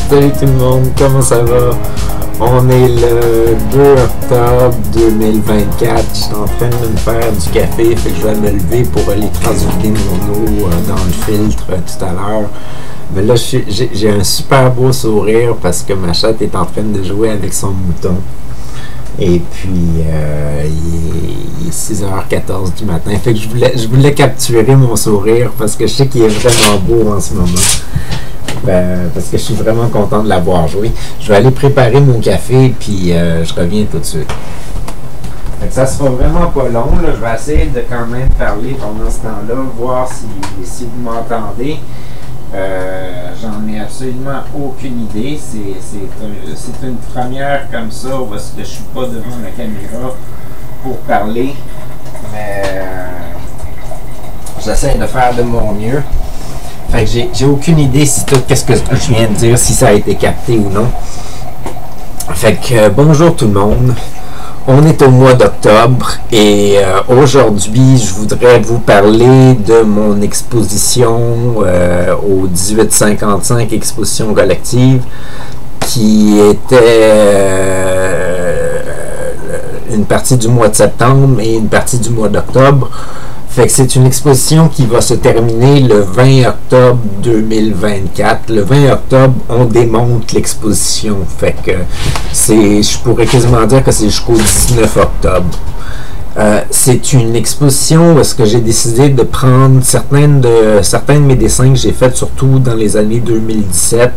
Salut tout le monde, comment ça va? On est le 2 octobre 2024. Je suis en train de me faire du café, fait que je vais me lever pour aller transvider mon eau dans le filtre tout à l'heure. Mais là, j'ai un super beau sourire parce que ma chatte est en train de jouer avec son mouton. Et puis, il est 6h14 du matin. Fait que je voulais capturer mon sourire parce que je sais qu'il est vraiment beau en ce moment. Parce que je suis vraiment content de l'avoir joué. Je vais aller préparer mon café puis je reviens tout de suite. Fait que ça sera vraiment pas long. Là. Je vais essayer de quand même parler pendant ce temps-là, voir si vous m'entendez. J'en ai absolument aucune idée. C'est une première comme ça parce que je suis pas devant la caméra pour parler. Mais j'essaie de faire de mon mieux. Fait que j'ai aucune idée si tout qu'est-ce que je viens de dire, si ça a été capté ou non. Fait que bonjour tout le monde. On est au mois d'octobre et aujourd'hui, je voudrais vous parler de mon exposition au 1855 Exposition collective qui était une partie du mois de septembre et une partie du mois d'octobre. Fait que c'est une exposition qui va se terminer le 20 octobre 2024. Le 20 octobre, on démonte l'exposition. Fait que je pourrais quasiment dire que c'est jusqu'au 19 octobre. C'est une exposition où est-ce que j'ai décidé de prendre certains de mes dessins que j'ai faits surtout dans les années 2017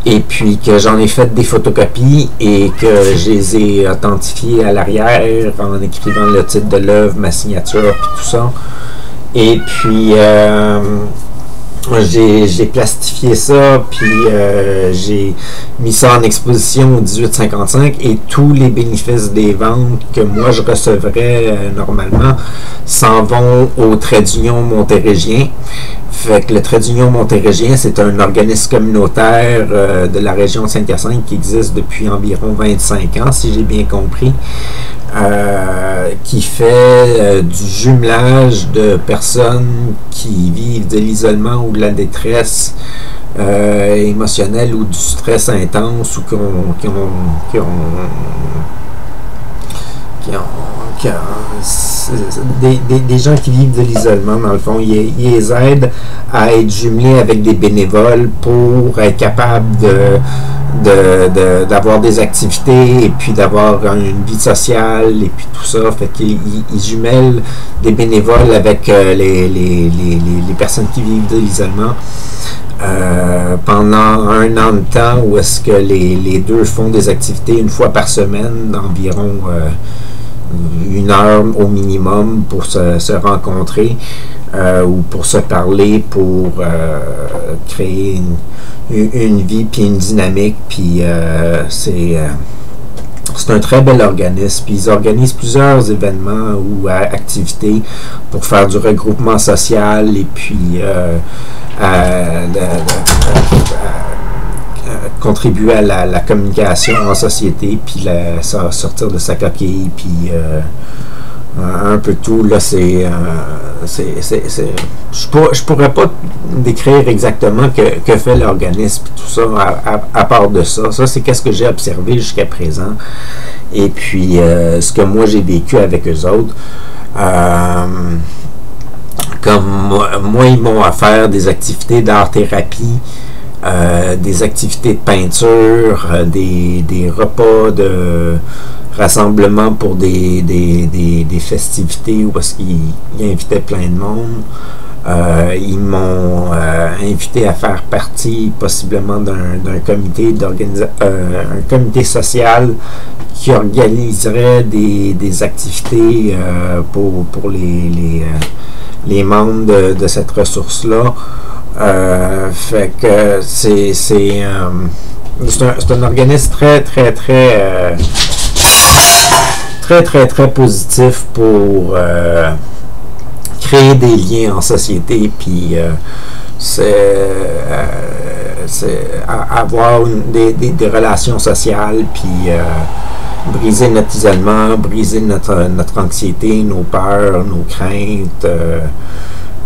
et puis que j'en ai fait des photocopies et que je les ai authentifiés à l'arrière en écrivant le titre de l'œuvre, ma signature puis tout ça. Et puis j'ai plastifié ça, puis j'ai mis ça en exposition au 1855 et tous les bénéfices des ventes que moi je recevrais normalement s'en vont au Trait d'Union montérégien. Fait que le Trait d'Union montérégien, c'est un organisme communautaire de la région de Saint-Hyacinthe qui existe depuis environ 25 ans, si j'ai bien compris. Qui fait du jumelage de personnes qui vivent de l'isolement ou de la détresse émotionnelle ou du stress intense ou des gens qui vivent de l'isolement, dans le fond, ils les aident à être jumelés avec des bénévoles pour être capables d'avoir des activités et puis d'avoir une vie sociale et puis tout ça. Fait qu'ils jumellent des bénévoles avec les personnes qui vivent de l'isolement. Pendant un an de temps où est-ce que les deux font des activités une fois par semaine d'environ 1 heure au minimum pour se rencontrer ou pour se parler, pour créer une vie puis une dynamique. Puis c'est un très bel organisme. Puis ils organisent plusieurs événements ou activités pour faire du regroupement social et puis contribuer à la communication en société, puis sortir de sa coquille, puis un peu tout. Là, je pourrais pas décrire exactement que fait l'organisme, tout ça, à part de ça. Ça, c'est qu'est-ce que j'ai observé jusqu'à présent. Et puis, ce que moi, j'ai vécu avec eux autres. Comme moi, ils m'ont offert des activités d'art-thérapie, des activités de peinture, des repas de rassemblement pour des festivités où est-ce qu'ils invitaient plein de monde. Ils m'ont invité à faire partie possiblement d'un comité un comité social qui organiserait des activités pour les membres de cette ressource-là. Fait que c'est un organisme très positif pour créer des liens en société, puis avoir des relations sociales, puis briser notre isolement, briser notre anxiété, nos peurs, nos craintes,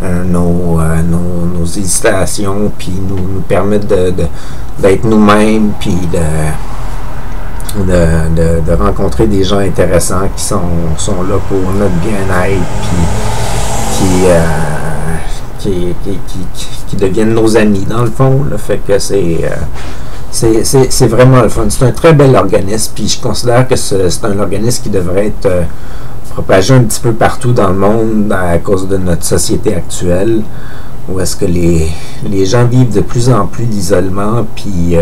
nos hésitations, puis nous permettre d'être nous-mêmes, puis de rencontrer des gens intéressants qui sont là pour notre bien-être, puis qui deviennent nos amis, dans le fond. Là. Fait que c'est vraiment le fun. C'est un très bel organisme, puis je considère que c'est un organisme qui devrait être propagé un petit peu partout dans le monde à cause de notre société actuelle, où est-ce que les gens vivent de plus en plus d'isolement, puis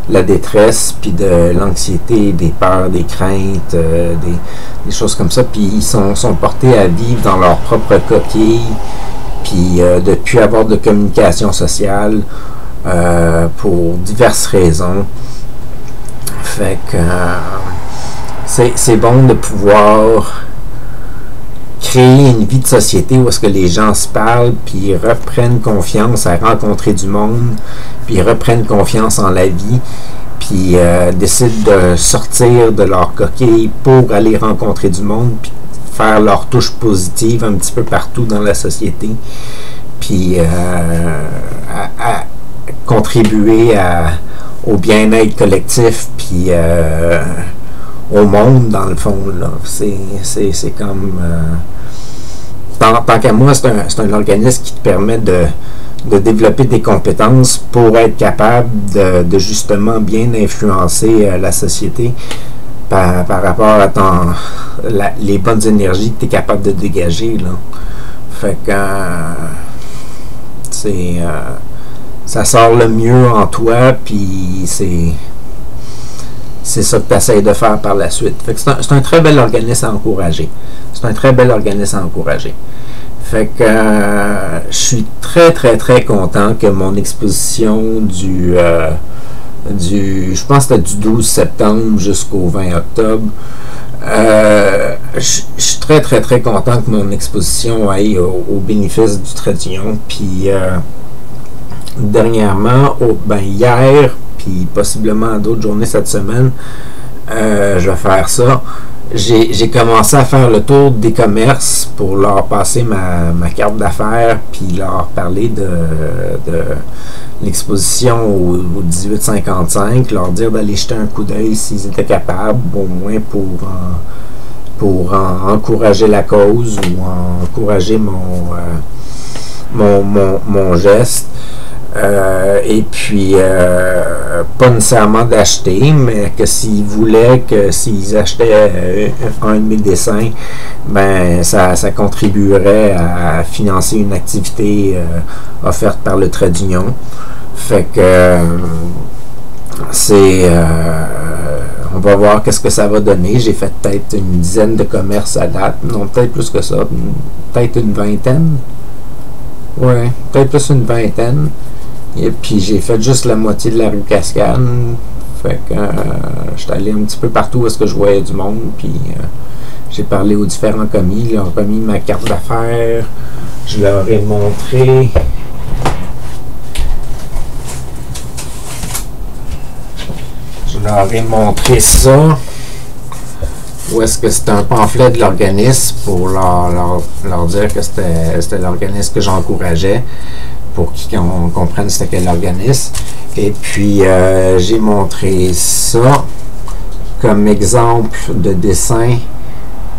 la détresse, puis de l'anxiété, des peurs, des craintes, des choses comme ça, puis ils sont portés à vivre dans leur propre coquille, puis de ne plus avoir de communication sociale pour diverses raisons. Fait que c'est bon de pouvoir créer une vie de société où est-ce que les gens se parlent, puis reprennent confiance à rencontrer du monde, puis reprennent confiance en la vie, puis décident de sortir de leur coquille pour aller rencontrer du monde, puis faire leur touche positive un petit peu partout dans la société, puis à contribuer au bien-être collectif, puis au monde, dans le fond. C'est comme... tant qu'à moi, c'est un organisme qui te permet de développer des compétences pour être capable de justement bien influencer la société par rapport à les bonnes énergies que tu es capable de dégager. Là. Fait que ça sort le mieux en toi, puis c'est ça que tu essaies de faire par la suite. Fait que c'est un très bel organisme à encourager. C'est un très bel organisme à encourager. Fait que je suis très, très, très content que mon exposition je pense que c'était du 12 septembre jusqu'au 20 octobre. Je suis très, très, très content que mon exposition aille au bénéfice du trait d'union. Puis dernièrement, hier, puis possiblement d'autres journées cette semaine, je vais faire ça. J'ai commencé à faire le tour des commerces pour leur passer ma carte d'affaires, puis leur parler de l'exposition au 1855, leur dire d'aller jeter un coup d'œil s'ils étaient capables, au moins pour encourager la cause ou encourager mon geste. Et puis pas nécessairement d'acheter, mais que s'ils voulaient, que s'ils achetaient un de mes dessins, ben ça contribuerait à financer une activité offerte par le trait d'union. Fait que on va voir qu'est-ce que ça va donner. J'ai fait peut-être une dizaine de commerces à date, non, peut-être plus que ça, peut-être une vingtaine. Ouais, peut-être plus une vingtaine. Et puis j'ai fait juste la moitié de la rue Cascade. Fait que j'étais allé un petit peu partout où est-ce que je voyais du monde. Puis j'ai parlé aux différents commis. Ils ont remis ma carte d'affaires. Je leur ai montré. Je leur ai montré ça. Où est-ce que c'était un pamphlet de l'organisme pour leur dire que c'était l'organisme que j'encourageais, pour qu'ils comprennent c'était quel organisme. Et puis j'ai montré ça comme exemple de dessin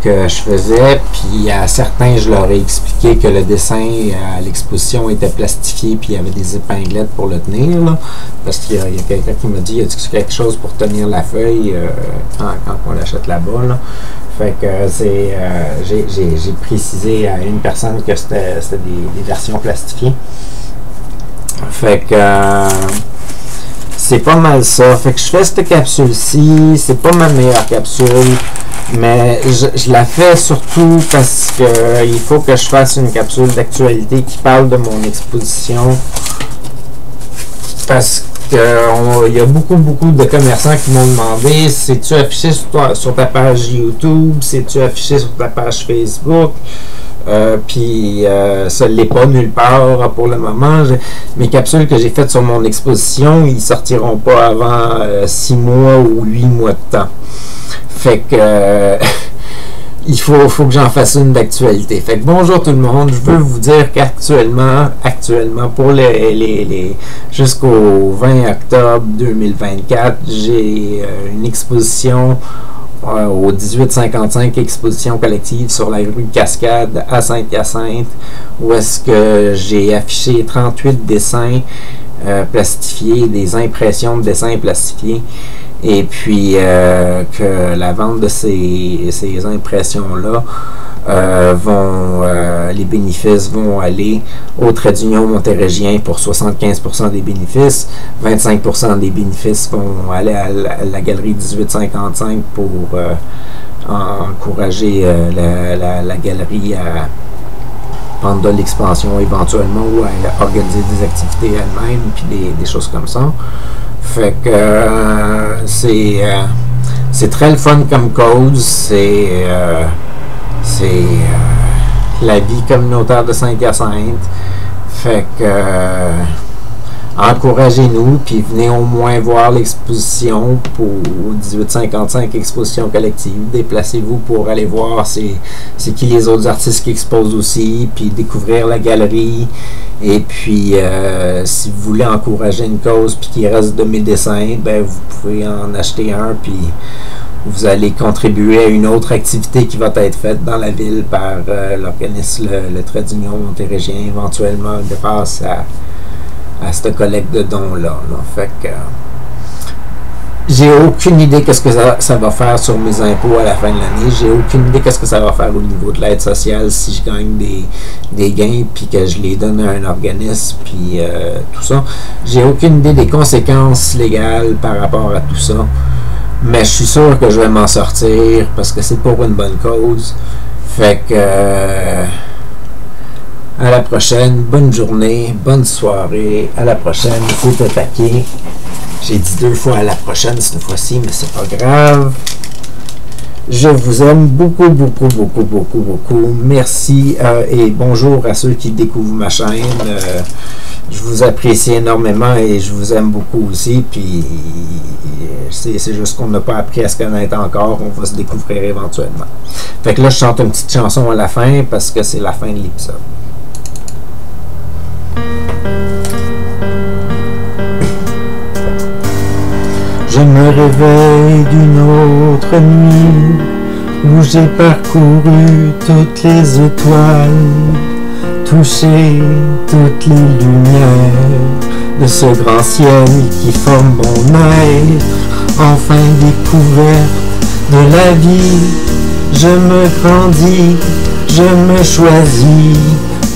que je faisais, puis à certains je leur ai expliqué que le dessin à l'exposition était plastifié, puis il y avait des épinglettes pour le tenir, là, parce qu'il y a quelqu'un qui m'a dit, y a quelque chose pour tenir la feuille quand on l'achète là-bas, là. Fait que j'ai précisé à une personne que c'était des versions plastifiées. Fait que c'est pas mal ça. Fait que je fais cette capsule-ci, c'est pas ma meilleure capsule, mais je la fais surtout parce que il faut que je fasse une capsule d'actualité qui parle de mon exposition, parce qu'il y a beaucoup de commerçants qui m'ont demandé, c'est-tu affiché sur ta page YouTube, c'est-tu affiché sur ta page Facebook? Puis ça ne l'est pas nulle part pour le moment. Mes capsules que j'ai faites sur mon exposition, ils sortiront pas avant 6 mois ou 8 mois de temps. Fait que faut que j'en fasse une d'actualité. Fait que bonjour tout le monde, je veux vous dire qu'actuellement, pour jusqu'au 20 octobre 2024, j'ai une exposition au 1855, exposition collective sur la rue Cascade à Saint-Hyacinthe, où est-ce que j'ai affiché 38 dessins plastifiés, des impressions de dessins plastifiés. Et puis que la vente de ces impressions-là les bénéfices vont aller au Trait d'Union montérégiens pour 75% des bénéfices, 25% des bénéfices vont aller à la galerie 1855 pour encourager la galerie à prendre de l'expansion éventuellement ou à organiser des activités elle-même, puis des choses comme ça. Fait que c'est très le fun comme cause, c'est la vie communautaire de Saint-Hyacinthe. Fait que encouragez-nous, puis venez au moins voir l'exposition pour 1855, exposition collective. Déplacez-vous pour aller voir c'est qui les autres artistes qui exposent aussi, puis découvrir la galerie. Et puis, si vous voulez encourager une cause, puis qu'il reste de mes dessins, ben vous pouvez en acheter un, puis vous allez contribuer à une autre activité qui va être faite dans la ville par l'organisme le Trait d'Union montérégien, éventuellement grâce à cette collecte de dons-là. Fait que j'ai aucune idée qu'est-ce que ça va faire sur mes impôts à la fin de l'année. J'ai aucune idée qu'est-ce que ça va faire au niveau de l'aide sociale si je gagne des gains puis que je les donne à un organisme puis tout ça. J'ai aucune idée des conséquences légales par rapport à tout ça. Mais je suis sûr que je vais m'en sortir parce que c'est pour une bonne cause. Fait que à la prochaine, bonne journée, bonne soirée, à la prochaine, il faut attaquer. J'ai dit 2 fois à la prochaine cette fois-ci, mais c'est pas grave. Je vous aime beaucoup, beaucoup, beaucoup, beaucoup, beaucoup. Merci et bonjour à ceux qui découvrent ma chaîne. Je vous apprécie énormément et je vous aime beaucoup aussi. Puis c'est juste qu'on n'a pas appris à se connaître encore. On va se découvrir éventuellement. Fait que là, je chante une petite chanson à la fin parce que c'est la fin de l'épisode. Je me réveille d'une autre nuit où j'ai parcouru toutes les étoiles, touché toutes les lumières de ce grand ciel qui forme mon être. Enfin découverte de la vie, je me grandis, je me choisis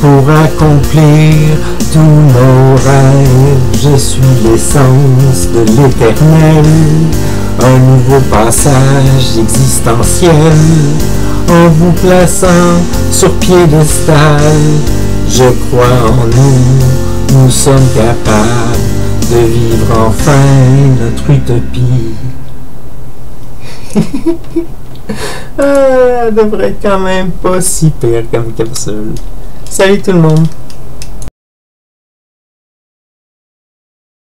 pour accomplir tous nos rêves. Je suis l'essence de l'éternel, un nouveau passage existentiel. En vous plaçant sur piédestal, je crois en nous, nous sommes capables de vivre enfin notre utopie. Elle devrait être quand même pas si pire comme capsule. Salut tout le monde!